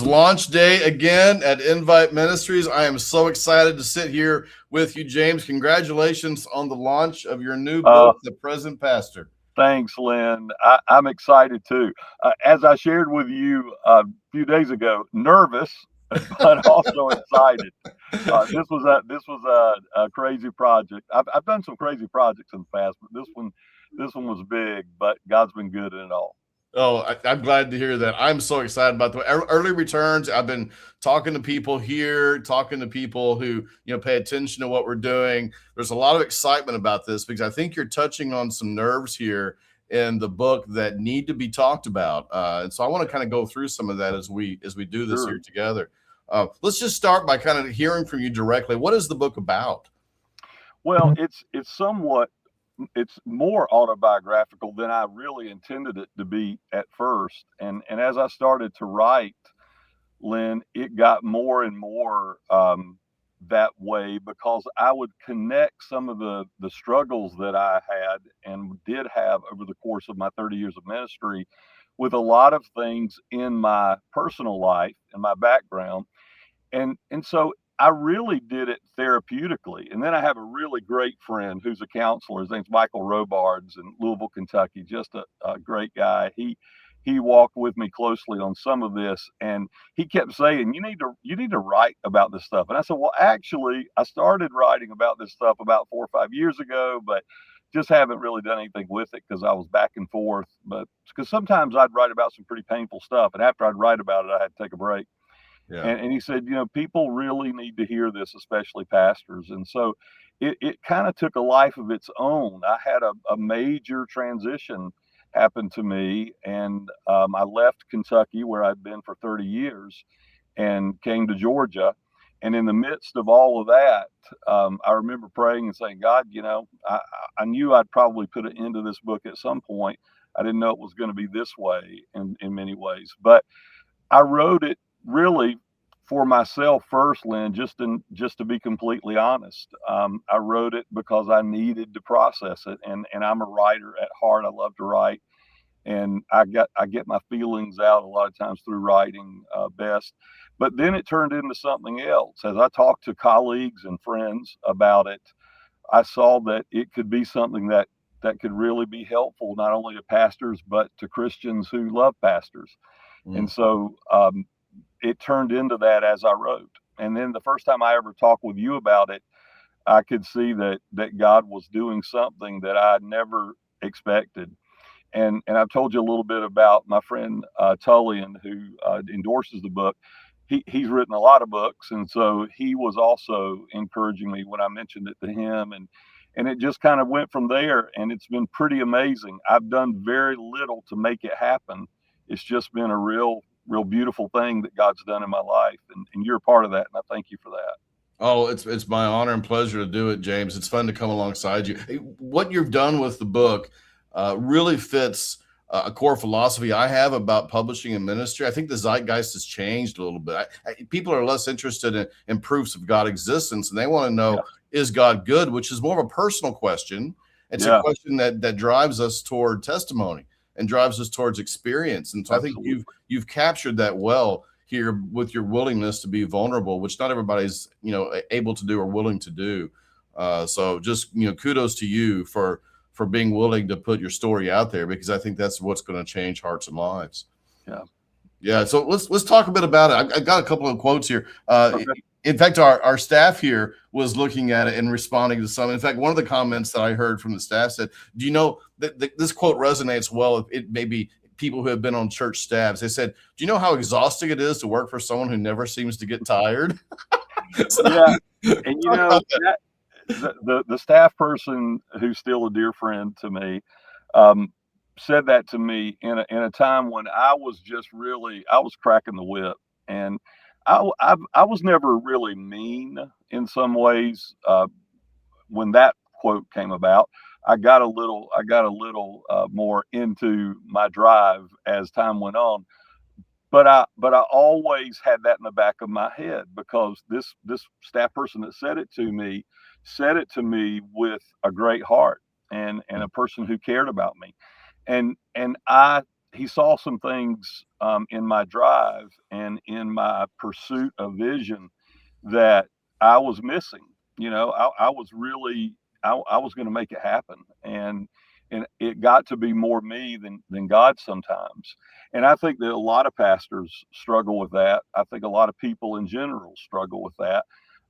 launch day again at Invite Ministries. I am so excited to sit here with you, James. Congratulations on the launch of your new book, The Present Pastor. Thanks, Lynn. I'm excited too. As I shared with you a few days ago, nervous, but also excited. This was a crazy project. I've done some crazy projects in the past, but this one was big. But God's been good in it all. Oh, I'm glad to hear that. I'm so excited about the early returns. I've been talking to people here, talking to people who, pay attention to what we're doing. There's a lot of excitement about this because I think you're touching on some nerves here in the book that need to be talked about. And so I want to kind of go through some of that as we do this here together. Let's just start by kind of hearing from you directly. What is the book about? Well, it's more autobiographical than I really intended it to be at first. And as I started to write, Lynn, it got more and more that way because I would connect some of the struggles that I had and did have over the course of my 30 years of ministry with a lot of things in my personal life and my background. And so I really did it therapeutically. And then I have a really great friend who's a counselor. His name's Michael Robards in Louisville, Kentucky. Just a great guy. He walked with me closely on some of this, and he kept saying, "You need to write about this stuff." And I said, "Well, actually, I started writing about this stuff about 4 or 5 years ago, but just haven't really done anything with it because I was back and forth. But because sometimes I'd write about some pretty painful stuff, and after I'd write about it, I had to take a break." Yeah. And he said, people really need to hear this, especially pastors. And so it kind of took a life of its own. I had a major transition happen to me, and I left Kentucky, where I'd been for 30 years, and came to Georgia. And in the midst of all of that, I remember praying and saying, God, I knew I'd probably put an end to this book at some point. I didn't know it was going to be this way in many ways. But I wrote it really for myself first, Lynn, just to be completely honest. I wrote it because I needed to process it. And I'm a writer at heart. I love to write. And I get my feelings out a lot of times through writing best. But then it turned into something else. As I talked to colleagues and friends about it, I saw that it could be something that could really be helpful, not only to pastors, but to Christians who love pastors. And so it turned into that as I wrote. And then the first time I ever talked with you about it, I could see that God was doing something that I never expected. And I've told you a little bit about my friend Tullian, who endorses the book. He's written a lot of books, and so he was also encouraging me when I mentioned it to him, and it just kind of went from there. And it's been pretty amazing. I've done very little to make it happen. It's just been a real beautiful thing that God's done in my life, and you're a part of that, and I thank you for that. Oh, it's my honor and pleasure to do it, James. It's fun to come alongside you. What you've done with the book really fits a core philosophy I have about publishing and ministry. I think the zeitgeist has changed a little bit. People are less interested in proofs of God's existence, and they want to know, is God good, which is more of a personal question. It's a question that drives us toward testimony and drives us towards experience. And so Absolutely. I think you've captured that well here with your willingness to be vulnerable, which not everybody's, able to do or willing to do. So just, kudos to you for being willing to put your story out there, because I think that's what's going to change hearts and lives. Yeah. So let's talk a bit about it. I got a couple of quotes here. Okay. In fact, our staff here was looking at it and responding to some. In fact, one of the comments that I heard from the staff said, do you know that this quote resonates well if it maybe people who have been on church staffs? They said, do you know how exhausting it is to work for someone who never seems to get tired? And the staff person, who's still a dear friend to me, said that to me in a time when I was cracking the whip, and I was never really mean in some ways. When that quote came about, I got a little more into my drive as time went on. But I always had that in the back of my head, because this staff person that said it to me with a great heart, and a person who cared about me. And I he saw some things in my drive and in my pursuit of vision that I was missing. I was really, I was going to make it happen, and it got to be more me than God sometimes. And I think that a lot of pastors struggle with that. I think a lot of people in general struggle with that.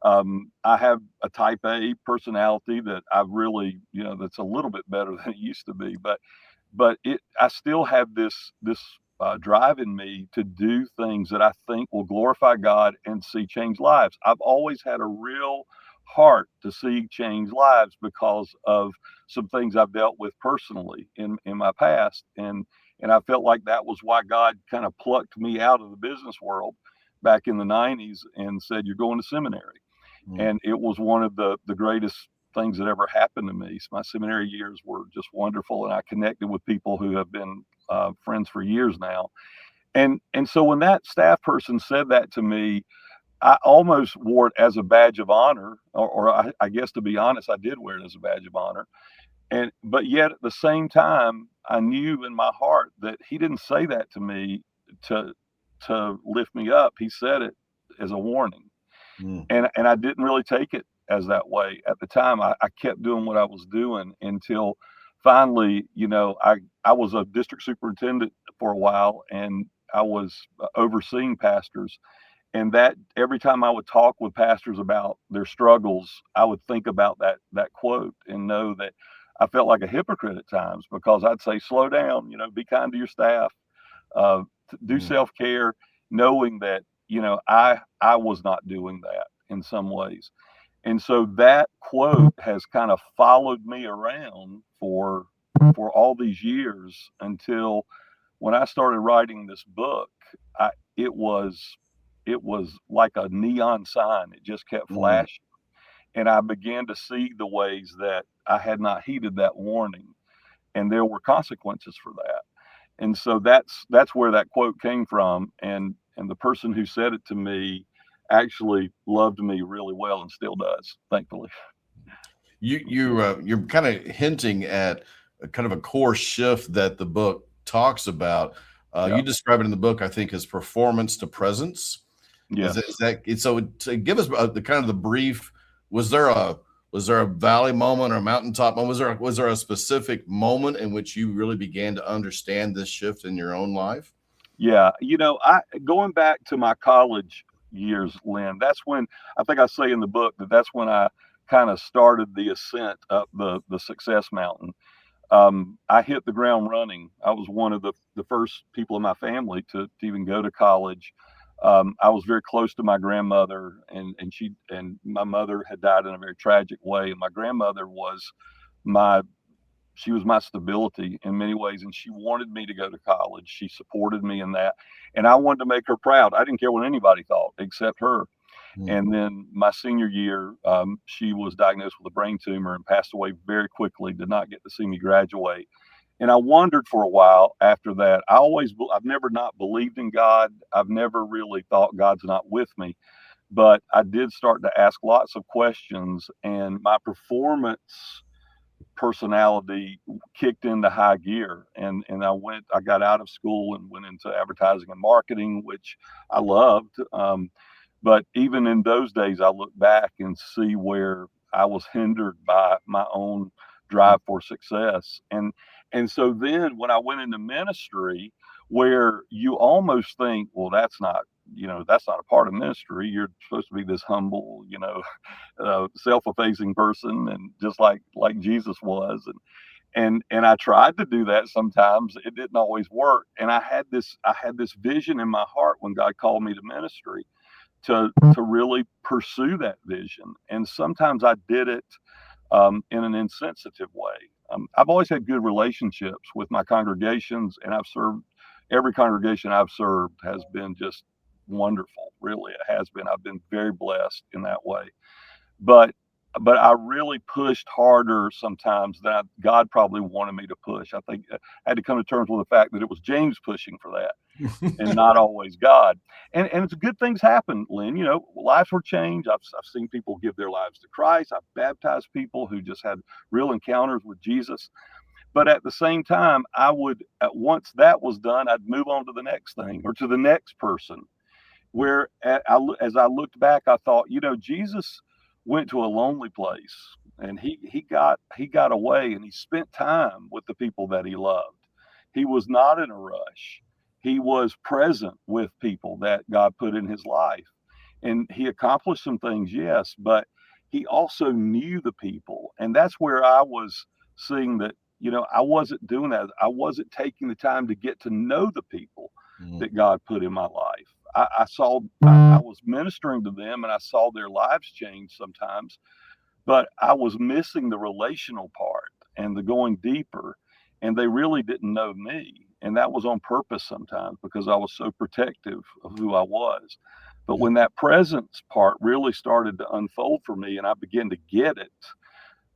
I have a type A personality that I've really, that's a little bit better than it used to be, but I still have this drive in me to do things that I think will glorify God and see change lives. I've always had a real heart to see change lives because of some things I've dealt with personally in my past, and I felt like that was why God kind of plucked me out of the business world back in the 90s and said, "You're going to seminary." Mm. And it was one of the greatest things that ever happened to me. So my seminary years were just wonderful, and I connected with people who have been friends for years now. And so when that staff person said that to me, I almost wore it as a badge of honor, or I guess to be honest, I did wear it as a badge of honor. And but yet at the same time, I knew in my heart that he didn't say that to me to lift me up. He said it as a warning, Mm. and I didn't really take it as that way at the time. I kept doing what I was doing until finally, I was a district superintendent for a while, and I was overseeing pastors. And that every time I would talk with pastors about their struggles, I would think about that quote and know that I felt like a hypocrite at times because I'd say, "Slow down, be kind to your staff, uh, do Mm. self care," knowing that I was not doing that in some ways. And so that quote has kind of followed me around for all these years until when I started writing this book. I, it was it was like a neon sign. It just kept Mm. flashing, and I began to see the ways that I had not heeded that warning, and there were consequences for that. And so that's where that quote came from, and the person who said it to me actually loved me really well and still does, thankfully. You're kind of hinting at a kind of a core shift that the book talks about. Yeah. You describe it in the book, I think, as performance to presence. Is Yes. that so? To give us the kind of the brief, was there a valley moment or a mountaintop moment? Was there a specific moment in which you really began to understand this shift in your own life? Yeah. I going back to my college years, Lynn, that's when I think I say in the book that that's when I kind of started the ascent up the success mountain. I hit the ground running. I was one of the first people in my family to even go to college. I was very close to my grandmother, and my mother had died in a very tragic way. And my grandmother was my she was my stability in many ways, and she wanted me to go to college. She supported me in that, and I wanted to make her proud. I didn't care what anybody thought except her. Mm. And then my senior year, she was diagnosed with a brain tumor and passed away very quickly. Did not get to see me graduate. And I wondered for a while after that. I've never not believed in God. I've never really thought God's not with me. But I did start to ask lots of questions, and my performance personality kicked into high gear. And I got out of school and went into advertising and marketing, which I loved. But even in those days, I look back and see where I was hindered by my own drive for success. And so then when I went into ministry, where you almost think, well, that's not a part of ministry. You're supposed to be this humble, self-effacing person, and just like Jesus was. And I tried to do that sometimes. It didn't always work. And I had this vision in my heart when God called me to ministry to really pursue that vision. And sometimes I did it in an insensitive way. I've always had good relationships with my congregations, and I've served every congregation I've served has been just wonderful. Really, it has been. I've been very blessed in that way. But I really pushed harder sometimes than God probably wanted me to push. I think I had to come to terms with the fact that it was James pushing for that and not always God. And it's good things happen, Lynn. Lives were changed. I've seen people give their lives to Christ. I've baptized people who just had real encounters with Jesus. But at the same time, I would, once that was done, I'd move on to the next thing or to the next person. Where as I looked back, I thought, Jesus went to a lonely place, and he got away, and he spent time with the people that he loved. He was not in a rush. He was present with people that God put in his life, and he accomplished some things, yes, but he also knew the people, and that's where I was seeing that. I wasn't doing that. I wasn't taking the time to get to know the people Mm. that God put in my life. I was ministering to them, and I saw their lives change sometimes, but I was missing the relational part and the going deeper, and they really didn't know me. And that was on purpose sometimes because I was so protective of who I was. But Yeah. when that presence part really started to unfold for me and I began to get it,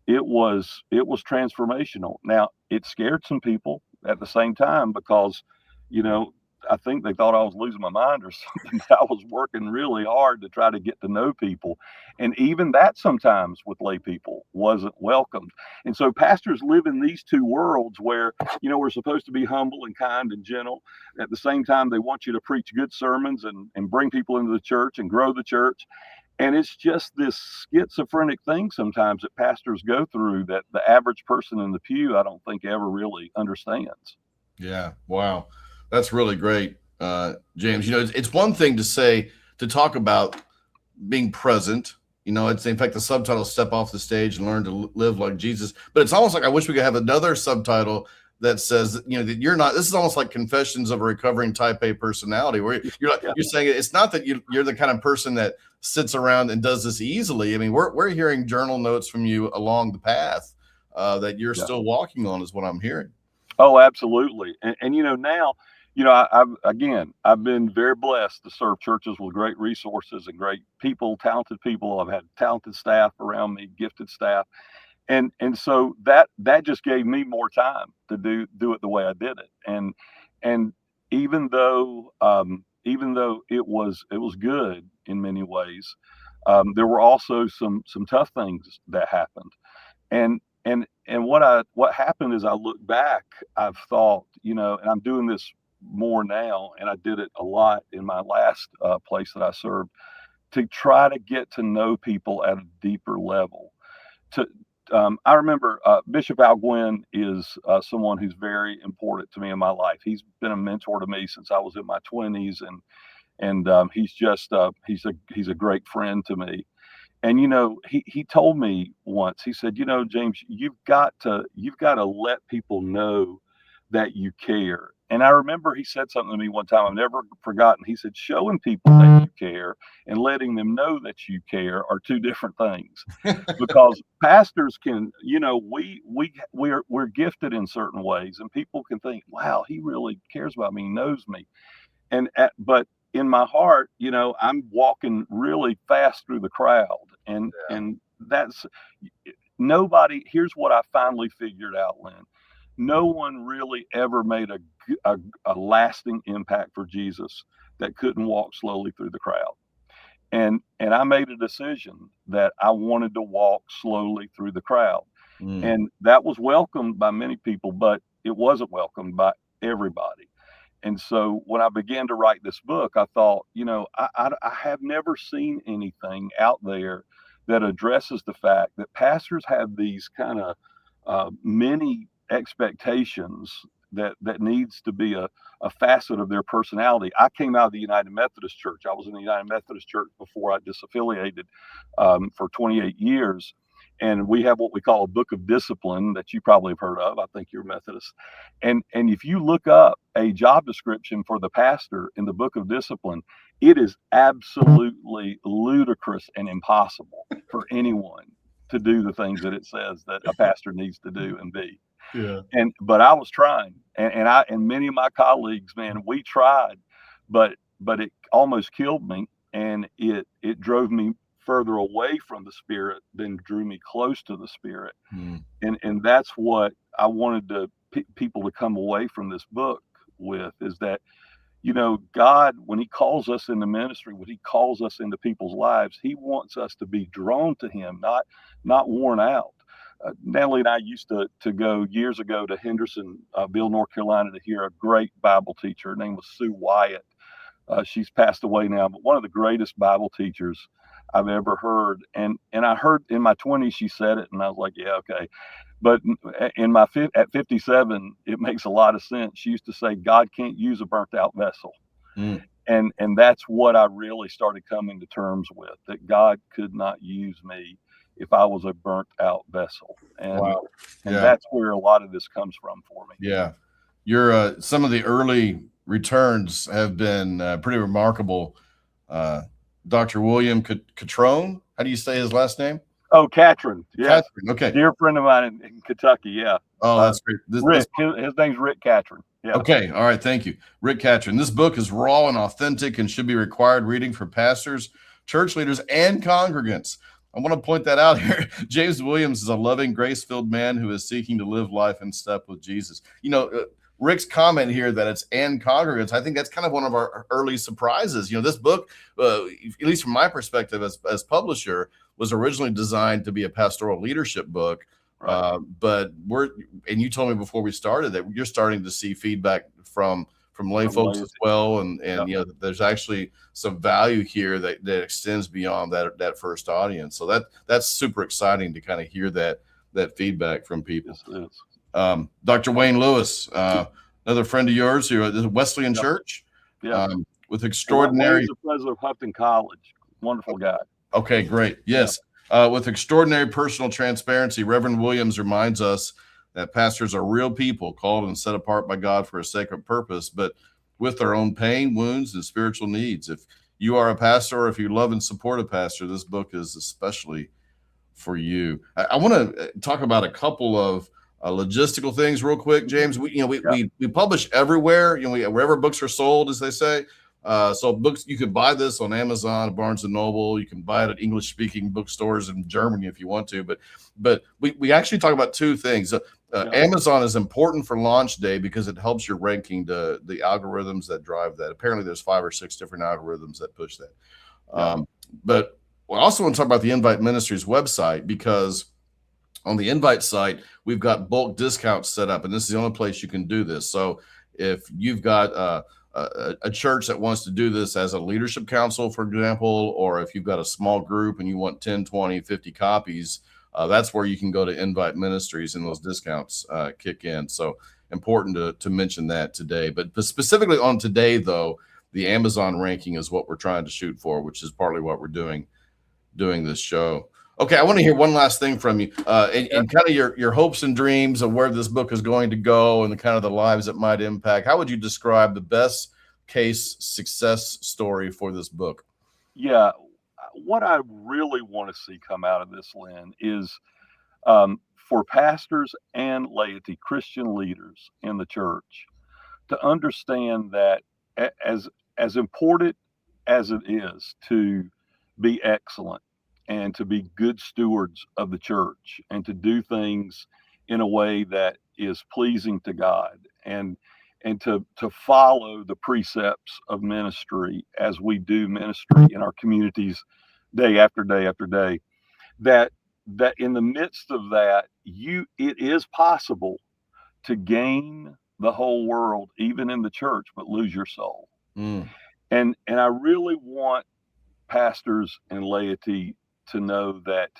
it was transformational. Now, it scared some people at the same time because, you know, I think they thought I was losing my mind or something, but I was working really hard to try to get to know people. And even that sometimes with lay people wasn't welcomed. And so pastors live in these two worlds where, we're supposed to be humble and kind and gentle. At the same time, they want you to preach good sermons and bring people into the church and grow the church. And it's just this schizophrenic thing sometimes that pastors go through that the average person in the pew, I don't think ever really understands. Yeah. Wow. That's really great, James. It's one thing to talk about being present. It's in fact the subtitle "Step Off the Stage and Learn to Live Like Jesus." But it's almost like I wish we could have another subtitle that says that you're not. This is almost like Confessions of a Recovering Type A Personality, where Yeah. you're saying it's not that you're the kind of person that sits around and does this easily. I mean, we're hearing journal notes from you along the path that you're Yeah. still walking on, is what I'm hearing. Oh, absolutely. And now, I've been very blessed to serve churches with great resources and great people, talented people. I've had talented staff around me, gifted staff. And so that just gave me more time to do it the way I did it. And even though it was good in many ways, there were also some tough things that happened. And what happened is I look back, I've thought, and I'm doing this more now, and I did it a lot in my last place that I served, to try to get to know people at a deeper level. To I remember Bishop Al Gwynn is someone who's very important to me in my life. He's been a mentor to me since I was in my 20s, and he's a great friend to me. And he told me once, he said, James, you've got to let people know that you care. And I remember he said something to me one time I've never forgotten. He said, showing people that you care and letting them know that you care are two different things. Because pastors can, we're gifted in certain ways, and people can think, wow, he really cares about me, he knows me. But in my heart, I'm walking really fast through the crowd, and that's nobody. Here's what I finally figured out, Lynn. No one really ever made a lasting impact for Jesus that couldn't walk slowly through the crowd. And I made a decision that I wanted to walk slowly through the crowd. Mm. And that was welcomed by many people, but it wasn't welcomed by everybody. And so when I began to write this book, I thought, I have never seen anything out there that addresses the fact that pastors have these kind of many expectations that needs to be a facet of their personality. I came out of the United Methodist Church. I was in the United Methodist Church before I disaffiliated for 28 years. And we have what we call a book of discipline that you probably have heard of. I think you're Methodist. And if you look up a job description for the pastor in the book of discipline, it is absolutely ludicrous and impossible for anyone to do the things that it says that a pastor needs to do and be. Yeah. But I was trying, and many of my colleagues, man, we tried, but it almost killed me, and it drove me further away from the Spirit than drew me close to the Spirit. Mm. And that's what I wanted people to come away from this book with, is that God, when he calls us into ministry, when he calls us into people's lives, he wants us to be drawn to him, not worn out. Natalie and I used to go years ago to Hendersonville, North Carolina, to hear a great Bible teacher. Her name was Sue Wyatt. She's passed away now, but one of the greatest Bible teachers I've ever heard. And I heard in my 20s she said it, and I was like, yeah, okay. But at 57, it makes a lot of sense. She used to say, God can't use a burnt out vessel. Mm. And that's what I really started coming to terms with, that God could not use me if I was a burnt out vessel. And Wow. and Yeah. that's where a lot of this comes from for me. Yeah. Your some of the early returns have been pretty remarkable. Dr. William Catrone, how do you say his last name? Oh, Catron. Yes. Catron. Okay. Dear friend of mine in Kentucky. Yeah. Oh, that's great. Rick. His name's Rick Catron. Yeah. Okay. All right. Thank you. Rick Catron. This book is raw and authentic and should be required reading for pastors, church leaders, and congregants. I want to point that out here. James Williams is a loving, grace-filled man who is seeking to live life in step with Jesus. You know, Rick's comment here that it's and congregants, I think that's kind of one of our early surprises. You know, this book, at least from my perspective as publisher, was originally designed to be a pastoral leadership book. Right. But and you told me before we started that you're starting to see feedback from lay folks as well, and Yep. you know, there's actually some value here that extends beyond that first audience. So that's super exciting to kind of hear that feedback from people. Yes, it is. Dr. Wayne Lewis, another friend of yours here at the Wesleyan Yep. Church, Yeah. with extraordinary. He's the president of Hupton College. Wonderful guy. Okay, great. Yes. With extraordinary personal transparency, Reverend Williams reminds us that pastors are real people called and set apart by God for a sacred purpose, but with their own pain, wounds, and spiritual needs. If you are a pastor or if you love and support a pastor, this book is especially for you. I want to talk about a couple of logistical things real quick, James. We publish everywhere, wherever books are sold, as they say. So books, you can buy this on Amazon, Barnes and Noble. You can buy it at English-speaking bookstores in Germany if you want to. But we actually talk about two things. Amazon is important for launch day because it helps your ranking, the algorithms that drive that. Apparently, there's 5 or 6 different algorithms that push that. But I also want to talk about the Invite Ministries website, because on the Invite site, we've got bulk discounts set up, and this is the only place you can do this. So if you've got a church that wants to do this as a leadership council, for example, or if you've got a small group and you want 10, 20, 50 copies, that's where you can go to Invite Ministries and those discounts kick in. So important to mention that today. But specifically on today, though, the Amazon ranking is what we're trying to shoot for, which is partly what we're doing this show. Okay, I want to hear one last thing from you, and kind of your hopes and dreams of where this book is going to go and the kind of the lives it might impact. How would you describe the best case success story for this book? Yeah, what I really want to see come out of this, Lynn, is for pastors and laity, Christian leaders in the church, to understand that as important as it is to be excellent and to be good stewards of the church and to do things in a way that is pleasing to God, and to follow the precepts of ministry as we do ministry in our communities day after day after day, that in the midst of that, it is possible to gain the whole world, even in the church, but lose your soul. And I really want pastors and laity to know that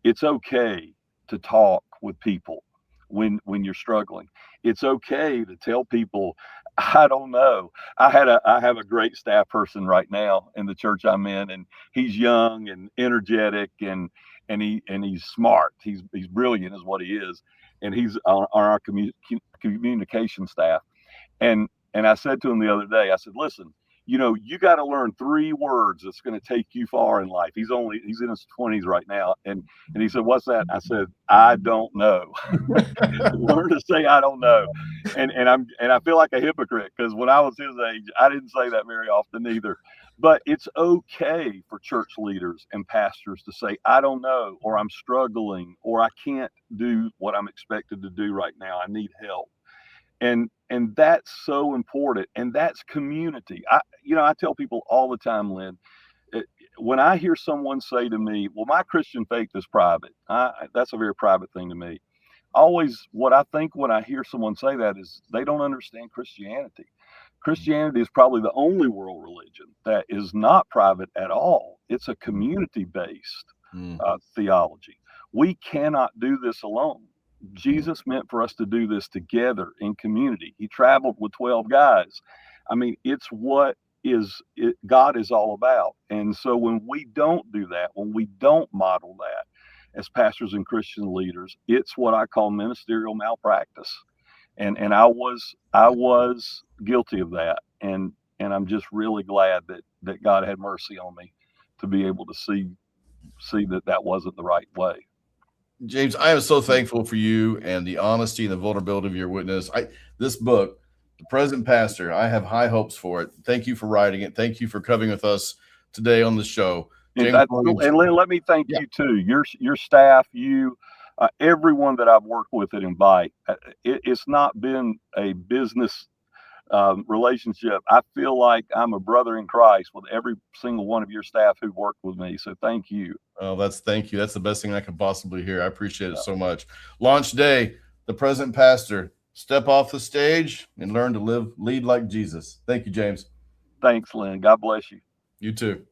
it's okay to talk with people when you're struggling. It's okay to tell people, I don't know. I have a great staff person right now in the church I'm in, and he's young and energetic, and he's smart. He's brilliant is what he is, and he's on our communication staff. And I said to him the other day, I said, listen, you got to learn 3 words that's going to take you far in life. He's in his 20s right now. And he said, what's that? I said, I don't know. Learn to say, I don't know. And I feel like a hypocrite, because when I was his age, I didn't say that very often either. But it's okay for church leaders and pastors to say, I don't know, or I'm struggling, or I can't do what I'm expected to do right now. I need help. And that's so important, and that's community. I tell people all the time, Lynn, when I hear someone say to me, well, my Christian faith is private, that's a very private thing to me. Always, what I think when I hear someone say that is they don't understand Christianity. Christianity is probably the only world religion that is not private at all. It's a community based theology. We cannot do this alone. Jesus meant for us to do this together in community. He traveled with 12 guys. I mean, it's what God is all about. And so when we don't do that, when we don't model that as pastors and Christian leaders, it's what I call ministerial malpractice. And I was guilty of that. And I'm just really glad that God had mercy on me to be able to see that wasn't the right way. James, I am so thankful for you and the honesty and the vulnerability of your witness. This book, The Present Pastor, I have high hopes for it. Thank you for writing it. Thank you for coming with us today on the show. And Lynn, let me thank you too. Your staff, everyone that I've worked with at Invite. It's not been a business relationship. I feel like I'm a brother in Christ with every single one of your staff who worked with me. So thank you. Oh, thank you. That's the best thing I could possibly hear. I appreciate it so much. Launch day, The Present Pastor. Step off the stage and learn to lead like Jesus. Thank you, James. Thanks, Lynn. God bless you. You too.